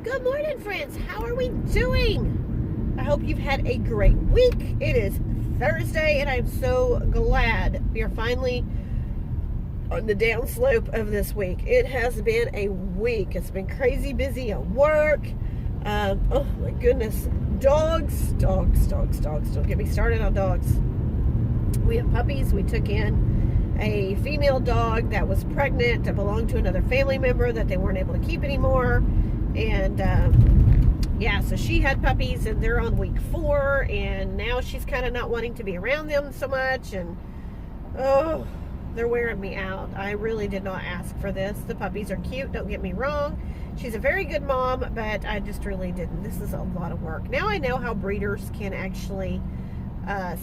Good morning, friends. How are we doing? I hope you've had a great week. It is Thursday, and I'm so glad we are finally on the downslope of this week. It has been a week. It's been crazy busy at work. Oh my goodness. Dogs. Don't get me started on dogs. We have puppies. We took in a female dog that was pregnant, that belonged to another family member that they weren't able to keep anymore. And yeah, so she had puppies, and they're on week 4, and now she's kind of not wanting to be around them so much, and oh, they're wearing me out. I really did not ask for this. The puppies are cute, don't get me wrong. She's a very good mom, but I just really didn't. This is a lot of work. Now I know how breeders can actually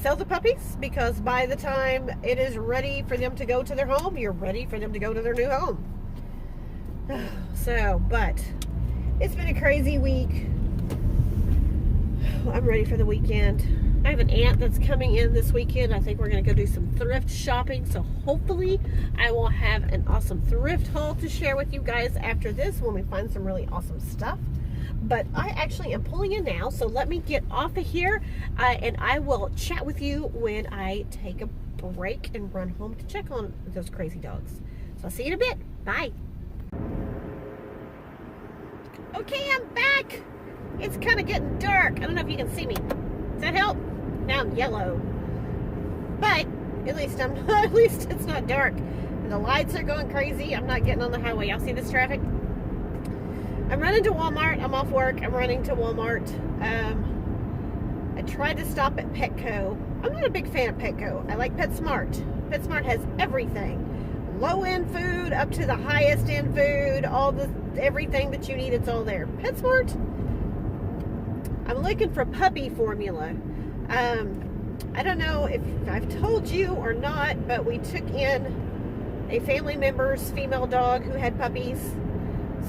sell the puppies, because by the time it is ready for them to go to their home, you're ready for them to go to their new home. So, but it's been a crazy week. I'm ready for the weekend. I have an aunt that's coming in this weekend. I think we're going to go do some thrift shopping. So hopefully I will have an awesome thrift haul to share with you guys after this when we find some really awesome stuff. But I actually am pulling in now. So let me get off of here and I will chat with you when I take a break and run home to check on those crazy dogs. So I'll see you in a bit. Bye. Okay, I'm back. It's kind of getting dark. I don't know if you can see me. Does that help? Now I'm yellow. But at least it's not dark. And the lights are going crazy. I'm not getting on the highway. Y'all see this traffic? I'm running to Walmart. I'm off work. I'm running to Walmart. I tried to stop at Petco. I'm not a big fan of Petco. I like PetSmart. PetSmart has everything. Low-end food up to the highest-end food. Everything that you need, it's all there. PetSmart, I'm looking for puppy formula. I don't know if I've told you or not, but we took in a family member's female dog who had puppies.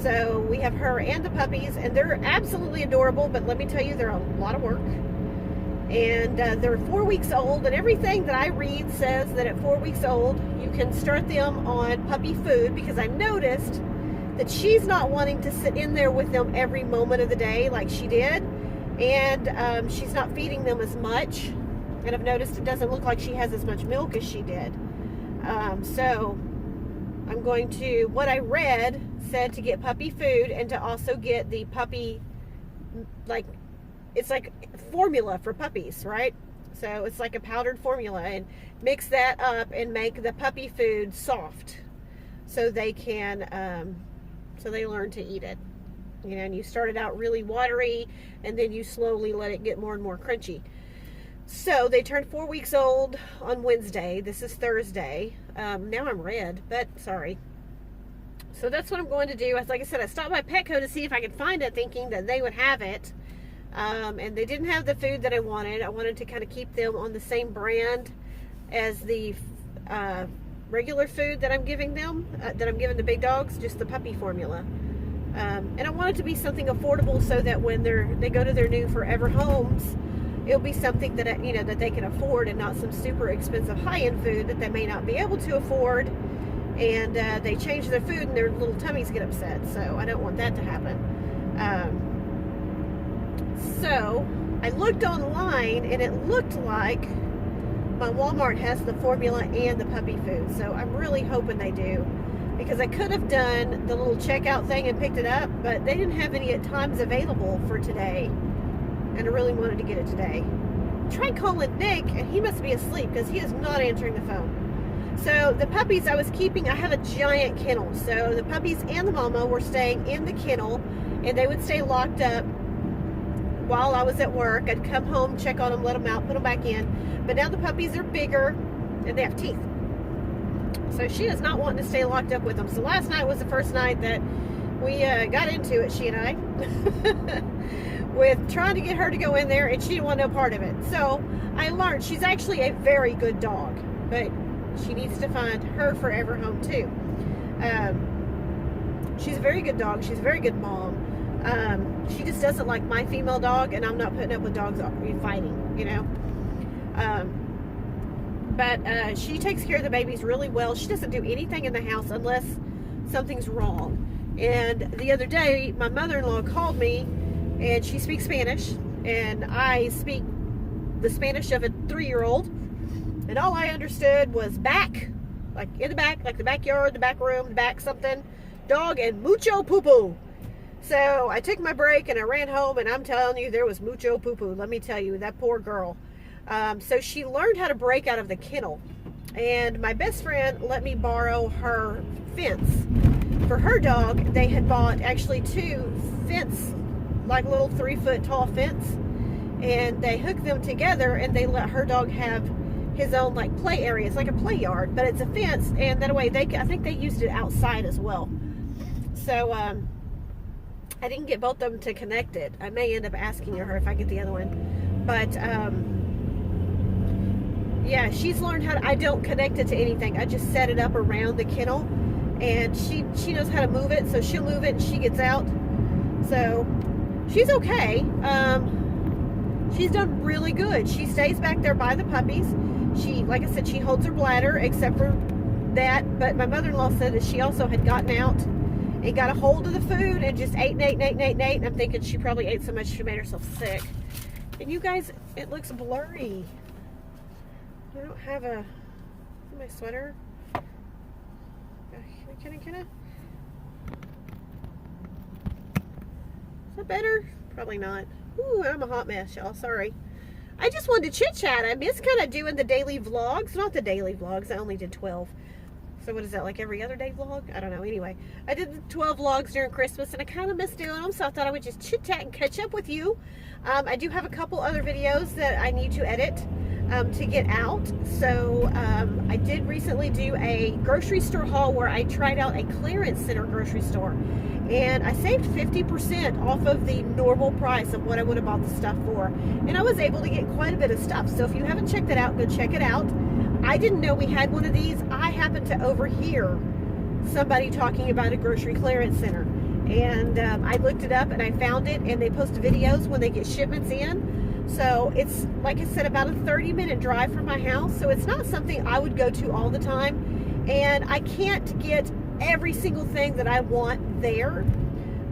So we have her and the puppies, and they're absolutely adorable, but let me tell you, they're a lot of work. And they're 4 weeks old, and everything that I read says that at 4 weeks old, you can start them on puppy food, because I noticed that she's not wanting to sit in there with them every moment of the day like she did. And she's not feeding them as much. And I've noticed it doesn't look like she has as much milk as she did. So I'm going to, what I read said to get puppy food and to also get the puppy, it's like formula for puppies, right? So it's like a powdered formula, and mix that up and make the puppy food soft so they can, so they learn to eat it. You know, and you start it out really watery, and then you slowly let it get more and more crunchy. So they turned 4 weeks old on Wednesday. This is Thursday. Now I'm red, but sorry. So that's what I'm going to do. Like I said, I stopped by Petco to see if I could find it, thinking that they would have it. And they didn't have the food that I wanted. I wanted to kind of keep them on the same brand as the regular food that I'm giving them, that I'm giving the big dogs, just the puppy formula. And I want it to be something affordable so that when they go to their new forever homes, it'll be something that that they can afford, and not some super expensive high-end food that they may not be able to afford, and they change their food and their little tummies get upset. So I don't want that to happen. So I looked online, and it looked like my Walmart has the formula and the puppy food. So I'm really hoping they do, because I could have done the little checkout thing and picked it up, but they didn't have any at times available for today, and I really wanted to get it today. Tried calling Nick, and he must be asleep because he is not answering the phone. So the puppies I was keeping, I have a giant kennel, so the puppies and the mama were staying in the kennel, and they would stay locked up while I was at work. I'd come home, check on them, let them out, put them back in. But now the puppies are bigger, and they have teeth. So she is not wanting to stay locked up with them. So last night was the first night that we got into it, she and I, with trying to get her to go in there, and she didn't want no part of it. So I learned she's actually a very good dog, but she needs to find her forever home too. She's a very good dog. She's a very good mom. She just doesn't like my female dog, and I'm not putting up with dogs fighting, you know. But she takes care of the babies really well. She doesn't do anything in the house unless something's wrong. And the other day, my mother-in-law called me, and she speaks Spanish, and I speak the Spanish of a 3-year-old, and all I understood was back, like in the back, like the backyard, the back room, the back something, dog, and mucho poo-poo. So I took my break and I ran home, and I'm telling you, there was mucho poo-poo. Let me tell you, that poor girl. So she learned how to break out of the kennel, and my best friend let me borrow her fence. For her dog, they had bought actually 2 fence, like little 3-foot tall fence, and they hooked them together, and they let her dog have his own like play area. It's like a play yard, but it's a fence, and that way I think they used it outside as well. So I didn't get both of them to connect it. I may end up asking her if I get the other one, but yeah, she's learned how to, I don't connect it to anything. I just set it up around the kennel, and she knows how to move it, so she'll move it and she gets out. So she's okay. She's done really good. She stays back there by the puppies. She, like I said, she holds her bladder except for that, but my mother-in-law said that she also had gotten out and got a hold of the food and just ate and ate and ate and ate and ate, and I'm thinking she probably ate so much she made herself sick. And you guys, it looks blurry. I don't have my sweater. Can I? Is that better? Probably not. Ooh, I'm a hot mess, y'all. Sorry. I just wanted to chit-chat. I miss kind of doing the daily vlogs. Not the daily vlogs. I only did 12. So what is that, like every other day vlog? I don't know. Anyway, I did the 12 vlogs during Christmas, and I kind of missed doing them, so I thought I would just chit-chat and catch up with you. I do have a couple other videos that I need to edit to get out. So I did recently do a grocery store haul where I tried out a clearance center grocery store, and I saved 50% off of the normal price of what I would have bought the stuff for, and I was able to get quite a bit of stuff. So if you haven't checked it out, go check it out. I didn't know we had one of these. I happened to overhear somebody talking about a grocery clearance center, and I looked it up and I found it, and they post videos when they get shipments in. So it's, like I said, about a 30-minute drive from my house, so it's not something I would go to all the time, and I can't get every single thing that I want there,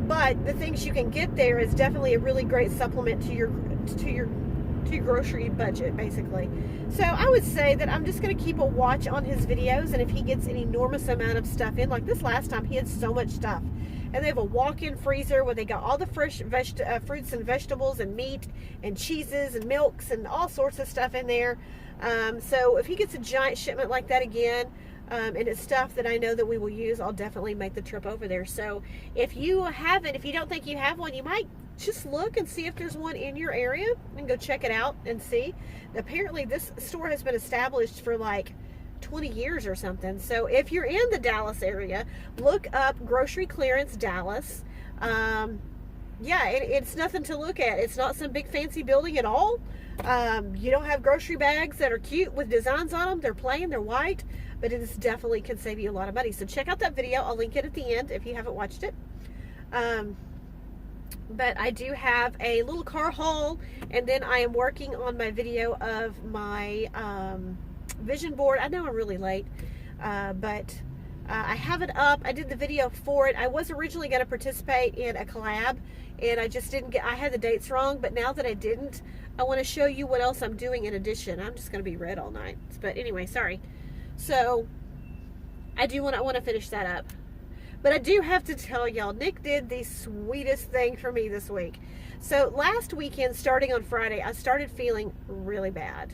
but the things you can get there is definitely a really great supplement to your grocery budget, basically. So I would say that I'm just going to keep a watch on his videos, and if he gets an enormous amount of stuff in, like this last time, he had so much stuff. And they have a walk-in freezer where they got all the fresh fruits and vegetables and meat and cheeses and milks and all sorts of stuff in there. So if he gets a giant shipment like that again, and it's stuff that I know that we will use, I'll definitely make the trip over there. So if you don't think you have one, you might just look and see if there's one in your area and go check it out and see. Apparently this store has been established for like 20 years or something. So if you're in the Dallas area, look up Grocery Clearance Dallas. Yeah, it's nothing to look at. It's not some big fancy building at all. You don't have grocery bags that are cute with designs on them. They're plain, they're white, but it is definitely can save you a lot of money. So check out that video. I'll link it at the end if you haven't watched it. But I do have a little car haul, and then I am working on my video of my vision board. I know I'm really late, but I have it up. I did the video for it. I was originally going to participate in a collab, and I just didn't get, I had the dates wrong, but now that I didn't, I want to show you what else I'm doing in addition. I'm just going to be red all night. But anyway, sorry. So I want to finish that up. But I do have to tell y'all, Nick did the sweetest thing for me this week. So last weekend, starting on Friday, I started feeling really bad.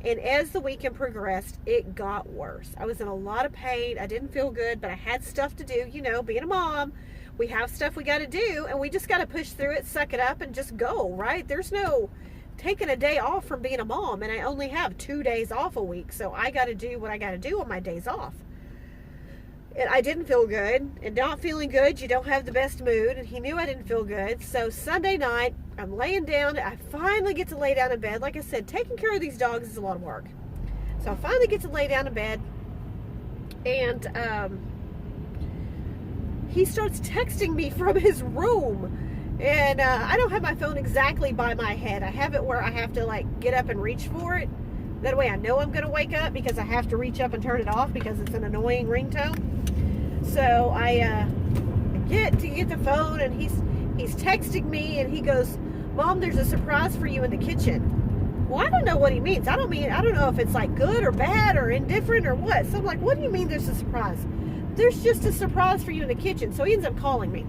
And as the weekend progressed, it got worse. I was in a lot of pain. I didn't feel good, but I had stuff to do. You know, being a mom, we have stuff we got to do, and we just got to push through it, suck it up, and just go, right? There's no taking a day off from being a mom, and I only have 2 days off a week, so I got to do what I got to do on my days off. And I didn't feel good, and not feeling good, you don't have the best mood, and he knew I didn't feel good. So Sunday night, I'm laying down. I finally get to lay down in bed. Like I said, taking care of these dogs is a lot of work. So I finally get to lay down in bed, and he starts texting me from his room. And I don't have my phone exactly by my head. I have it where I have to like get up and reach for it. That way I know I'm going to wake up, because I have to reach up and turn it off because it's an annoying ringtone. So I forget to get the phone, and he's texting me, and he goes, Mom, there's a surprise for you in the kitchen. Well, I don't know what he means. I don't know if it's like good or bad or indifferent or what. So I'm like, what do you mean there's a surprise? There's just a surprise for you in the kitchen. So he ends up calling me.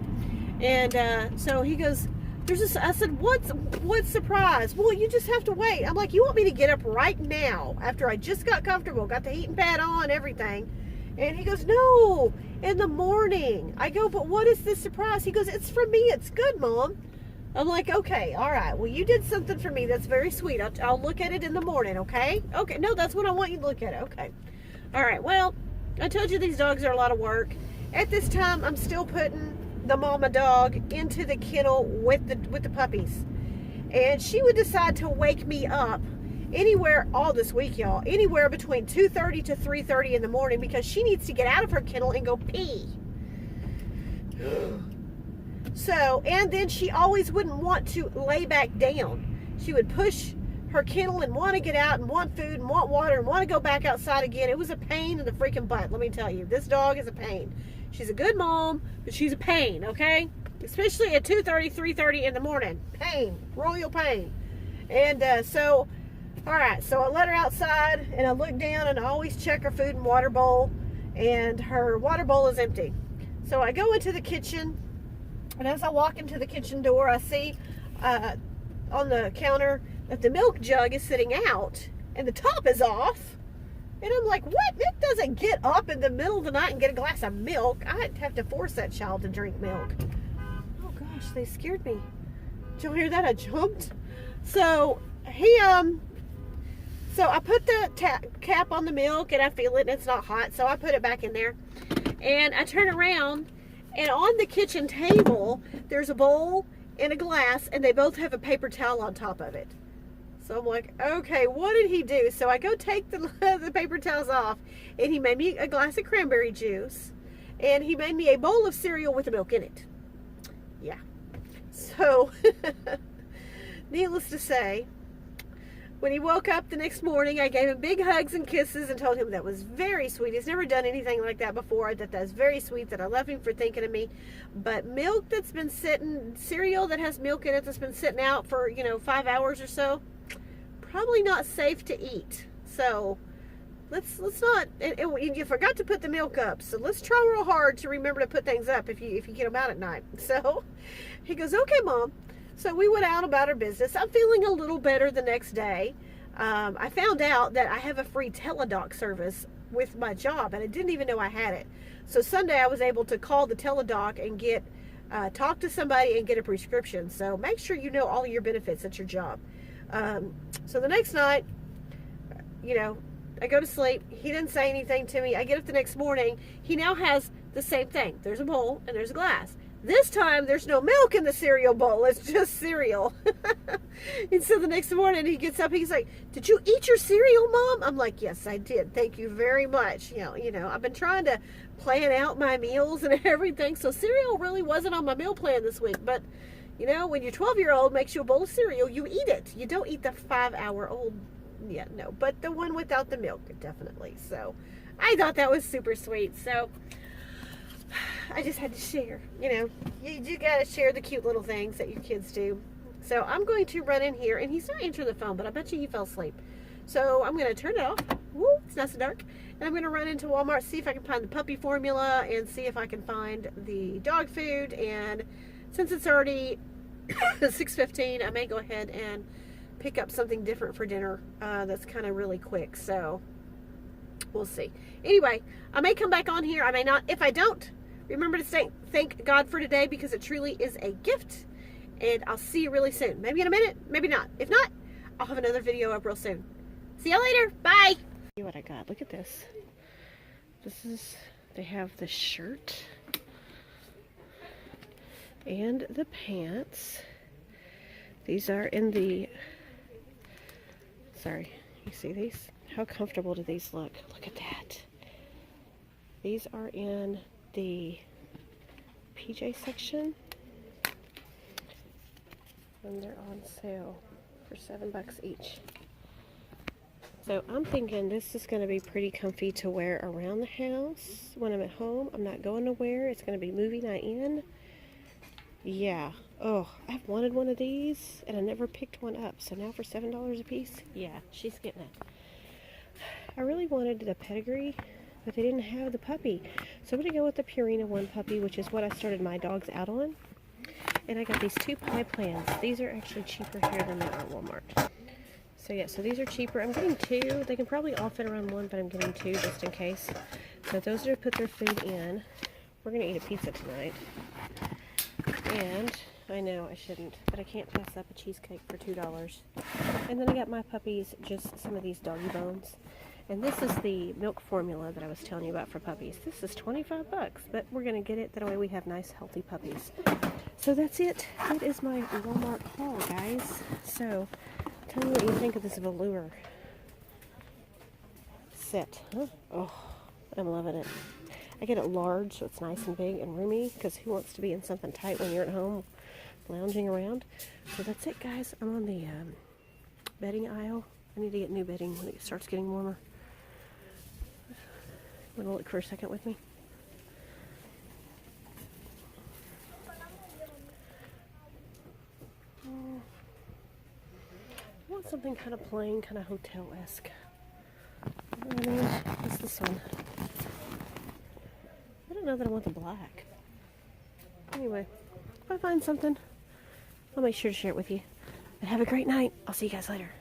And so he goes, I said, what surprise? Well, you just have to wait. I'm like, you want me to get up right now after I just got comfortable, got the heating pad on, everything? And he goes, no, in the morning. I go, but what is this surprise? He goes, it's for me. It's good, Mom. I'm like, okay, all right. Well, you did something for me. That's very sweet. I'll look at it in the morning, okay? Okay, no, that's what I want you to look at it. Okay. All right, well, I told you these dogs are a lot of work. At this time, I'm still putting the mama dog into the kennel with the puppies. And she would decide to wake me up anywhere, all this week, y'all, anywhere between 2:30 to 3:30 in the morning because she needs to get out of her kennel and go pee. So, and then she always wouldn't want to lay back down. She would push her kennel and want to get out and want food and want water and want to go back outside again. It was a pain in the freaking butt, let me tell you. This dog is a pain. She's a good mom, but she's a pain, okay? Especially at 2:30, 3:30 in the morning. Pain, royal pain. And so, all right, so I let her outside and I look down and I always check her food and water bowl, and her water bowl is empty. So I go into the kitchen, and as I walk into the kitchen door, I see on the counter that the milk jug is sitting out and the top is off. And I'm like, what? It doesn't get up in the middle of the night and get a glass of milk. I'd have to force that child to drink milk. Oh gosh, they scared me. Did y'all hear that? I jumped. So so I put the cap on the milk and I feel it and it's not hot. So I put it back in there and I turn around, and on the kitchen table, there's a bowl and a glass, and they both have a paper towel on top of it. So I'm like, okay, what did he do? So I go take the paper towels off, and he made me a glass of cranberry juice, and he made me a bowl of cereal with the milk in it. Yeah. So, needless to say, when he woke up the next morning, I gave him big hugs and kisses and told him that was very sweet. He's never done anything like that before, that that's very sweet, that I love him for thinking of me. But milk that's been sitting, cereal that has milk in it that's been sitting out for, 5 hours or so, probably not safe to eat. So let's not, and you forgot to put the milk up, so let's try real hard to remember to put things up if you get them out at night. So he goes, okay, Mom. So we went out about our business. I'm feeling a little better the next day. I found out that I have a free teledoc service with my job, and I didn't even know I had it. So Sunday I was able to call the teledoc and get talk to somebody and get a prescription. So make sure you know all of your benefits at your job. So the next night, I go to sleep. He didn't say anything to me. I get up the next morning. He now has the same thing. There's a bowl and there's a glass. This time, there's no milk in the cereal bowl. It's just cereal. And so the next morning, he gets up. He's like, did you eat your cereal, Mom? I'm like, yes, I did. Thank you very much. I've been trying to plan out my meals and everything. So cereal really wasn't on my meal plan this week. But, when your 12-year-old makes you a bowl of cereal, you eat it. You don't eat the 5-hour-old. Yeah, no. But the one without the milk, definitely. So I thought that was super sweet. So I just had to share, you got to share the cute little things that your kids do. So I'm going to run in here, and he's not answering the phone, but I bet you he fell asleep. So I'm going to turn it off. Woo, it's nice and dark. And I'm going to run into Walmart, see if I can find the puppy formula, and see if I can find the dog food. And since it's already 6:15, I may go ahead and pick up something different for dinner that's kind of really quick. So we'll see. Anyway, I may come back on here. I may not. If I don't, remember to thank God for today, because it truly is a gift. And I'll see you really soon. Maybe in a minute, maybe not. If not, I'll have another video up real soon. See you later. Bye. See what I got. Look at this. They have the shirt and the pants. These are in the, sorry, you see these? How comfortable do these look? Look at that. These are in the PJ section, and they're on sale for $7 each. So I'm thinking this is going to be pretty comfy to wear around the house when I'm at home. I'm not going nowhere. It's going to be movie night in. Yeah. Oh, I've wanted one of these and I never picked one up. So now for $7 a piece, yeah, she's getting it. I really wanted the pedigree, but they didn't have the puppy. So I'm going to go with the Purina One puppy, which is what I started my dogs out on. And I got these 2 pie plans. These are actually cheaper here than they are at Walmart. So yeah, so these are cheaper. I'm getting 2. They can probably all fit around 1, but I'm getting 2 just in case. So those are to put their food in. We're going to eat a pizza tonight. And I know I shouldn't, but I can't pass up a cheesecake for $2. And then I got my puppies just some of these doggy bones. And this is the milk formula that I was telling you about for puppies. This is 25 bucks, but we're going to get it. That way we have nice, healthy puppies. So that's it. That is my Walmart haul, guys. So tell me what you think of this velour set. Huh? Oh, I'm loving it. I get it large, so it's nice and big and roomy, because who wants to be in something tight when you're at home lounging around? So that's it, guys. I'm on the bedding aisle. I need to get new bedding when it starts getting warmer. Want to look for a second with me? I want something kind of plain, kind of hotel-esque. What's this one? I don't know that I want the black. Anyway, if I find something, I'll make sure to share it with you. But have a great night. I'll see you guys later.